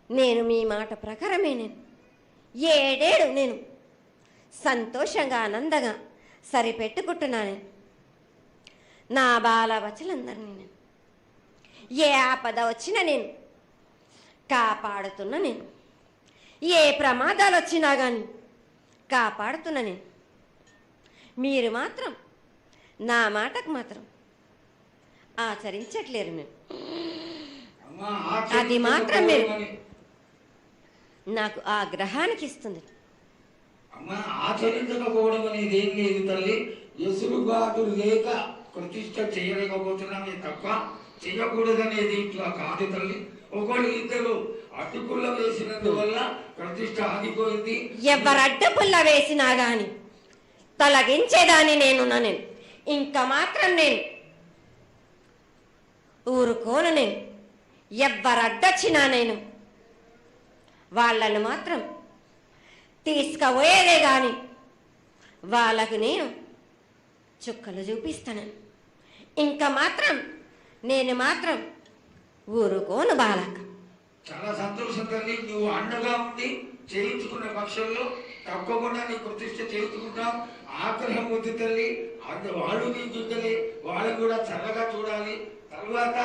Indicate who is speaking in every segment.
Speaker 1: నేను మీ మాట ప్రకారమే నేను ఏడేడు నేను సంతోషంగా ఆనందంగా సరిపెట్టుకుంటున్నాను. నా బాల బచ్చలందరినీ నేను ఏ ఆపద వచ్చినా నేను కాపాడుతున్నా. నేను ఏ ప్రమాదాలు వచ్చినా కానీ కాపాడుతున్నా నేను. మీరు మాత్రం నా మాటకు మాత్రం ఆచరించట్లేరు. నేను అది మాత్రం మీరు నాకు ఆ గ్రహానికి ఇస్తుంది.
Speaker 2: అమ్మా, ఆచరించకపోవడం అనేది ఏం లేదు తల్లి. ఎసురుబాటు లేక ప్రతిష్ట చేయలేకపోతున్నామే తప్ప చేయకూడదనేది ఇట్లా కాదు తల్లి. ఒకళ్ళు ఇద్దరు అడ్డుపుల్ల వేసినందువల్ల ప్రతిష్ట ఆగిపోయింది.
Speaker 1: ఎవరు అడ్డుపుల్ల వేసినా గాని తొలగించేదాన్ని నేను. ఇంకా మాత్రం నేను ఊరుకోను. నేను ఎవ్వరు అడ్డొచ్చినా నేను వాళ్ళను మాత్రం తీసుకుపోయేదే గాని వాళ్ళకు నేను చుక్కలు చూపిస్తాను. ఇంకా మాత్రం నేను మాత్రం ఊరుకోను బాలక.
Speaker 2: చాలా సంతోషం తల్లి. నువ్వు అండగా ఉండి చేయించుకున్న పక్షంలో తప్పకుండా నీ ప్రతిష్ట చేయించుకుంటాం. ఆగ్రహం వద్దు తల్లి. వాళ్ళు నీ బిడ్డలే, వాళ్ళని కూడా చల్లగా చూడాలి. తర్వాత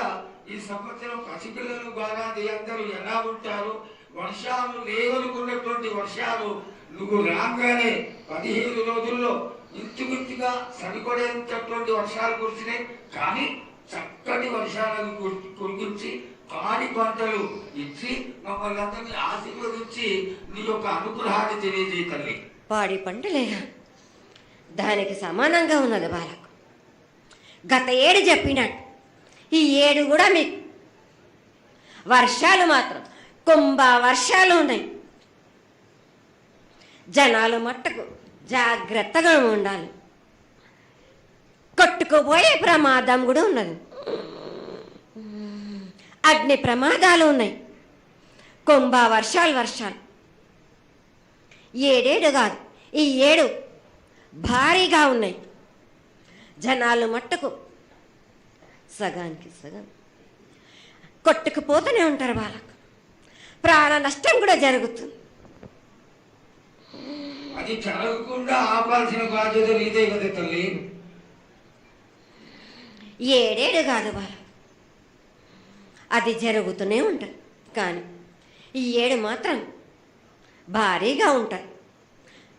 Speaker 2: ఈ సంవత్సరం పసిపిల్లలు బాగా అందరూ ఎలా ఉంటారు. వర్షాలు లేవనుకున్నటువంటి వర్షాలు నువ్వు రాగానే 15 రోజుల్లో ఇంచుమించుగా సరిపడేటటువంటి వర్షాలు కురిసినాయి. కానీ చక్కటి వర్షాలను కురిపించి పాడి పంటలు ఇచ్చి మమ్మల్ని అందరినీ ఆశీర్వదించి నీ యొక్క అనుగ్రహాన్ని తెలియజేయ తల్లి.
Speaker 1: పాడి పంటలేగా దానికి సమానంగా ఉన్నది బాలకు. గత ఏడు చెప్పినట్టు ఈ ఏడు కూడా మీకు వర్షాలు మాత్రం కుంభ వర్షాలు ఉన్నాయి. జనాలు మట్టుకు జాగ్రత్తగా ఉండాలి. కొట్టుకుపోయే ప్రమాదం కూడా ఉన్నది. అగ్ని ప్రమాదాలు ఉన్నాయి. కుంభ వర్షాలు ఏడేడు కాదు, ఈ ఏడు భారీగా ఉన్నాయి. జనాలు మట్టుకు సగానికి సగం కొట్టుకుపోతూనే ఉంటారు. వాళ్ళకు ప్రాణ నష్టం కూడా జరుగుతుంది.
Speaker 2: అది జరగకుండా ఆపాల్సిన బాధ్యత నీదే కదా తల్లి.
Speaker 1: ఏడేడు కాదు వాళ్ళు, అది జరుగుతూనే ఉంటుంది. కానీ ఈ ఏడు మాత్రం భారీగా ఉంటాయి.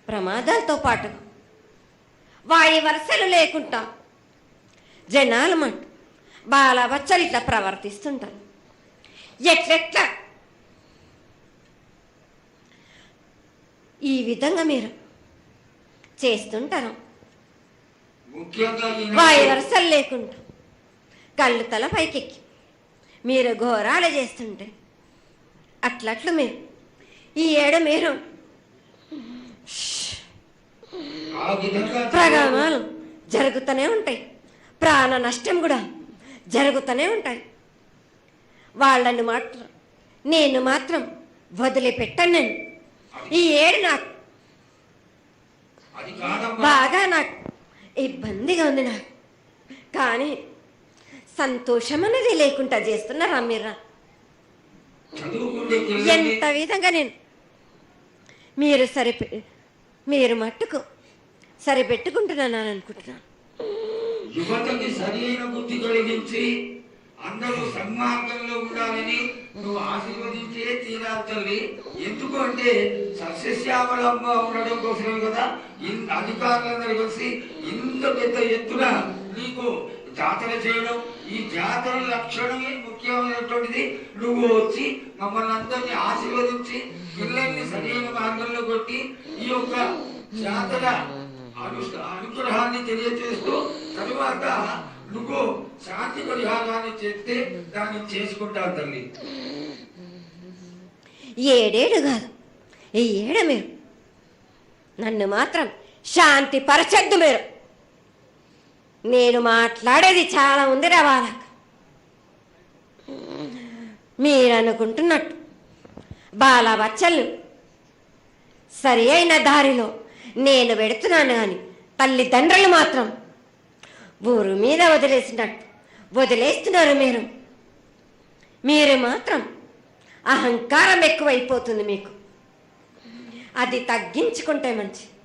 Speaker 1: ప్రమాదాలతో పాటు వాయు వరుసలు లేకుండా జనాలు మటు బాలబచ్చలు ఇట్లా ప్రవర్తిస్తుంటారు. ఎట్లెట్లా ఈ విధంగా మీరు చేస్తుంటారు. వాయు వరుసలు లేకుండా కళ్ళు తల పైకెక్కి మీరు ఘోరాలు చేస్తుంటే అట్లట్లు మీరు ఈ ఏడు మీరు ప్రమాదాలు జరుగుతూనే ఉంటాయి. ప్రాణ నష్టం కూడా జరుగుతూనే ఉంటాయి. వాళ్ళని మాత్రం నేను మాత్రం వదిలిపెట్టాను. నేను ఈ ఏడు నాకు బాగా నాకు ఇబ్బందిగా ఉంది. నాకు కానీ సంతోషం అనేది లేకుండా చేస్తున్నారా మీరా? ఎంత విధంగా నేను మీరు మట్టుకు సరిపెట్టుకుంటున్నాను అనుకుంటున్నాను.
Speaker 2: యువతకి సరైన బుద్ధి కలిగించి అందరూ సన్మార్గంలో ఉండాలని నువ్వు ఆశీర్వదించే తీరాలి తల్లి. ఎందుకంటే సస్యశ్యామలంగా ఉండడం కోసమే కదా అధికారులందరూ కలిసి ఇంత పెద్ద ఎత్తున నీకు జాతర చేయడం. ఈ జాతర లక్షణమే ముఖ్యమైనటువంటిది. నువ్వు వచ్చి మమ్మల్ని అందరినీ ఆశీర్వదించి పిల్లల్ని సరైన మార్గంలో కొట్టి ఈ యొక్క జాతర అనుగ్రహాన్ని తెలియజేస్తూ తరువాత నువ్వు శాంతి పరిహారాన్ని చేస్తే దాన్ని చేసుకుంటావు తల్లి.
Speaker 1: ఏడేడు కాదు, ఈ ఏడు మీరు నన్ను మాత్రం శాంతి పరచద్దు. నేను మాట్లాడేది చాలా ఉందిరా వాళ్ళకు. మీరు అనుకుంటున్నట్టు బాలబచ్చలు సరి అయిన దారిలో నేను పెడుతున్నాను. కానీ తల్లిదండ్రులు మాత్రం ఊరు మీద వదిలేస్తున్నారు. మీరు మాత్రం అహంకారం ఎక్కువైపోతుంది మీకు. అది తగ్గించుకుంటే మంచి.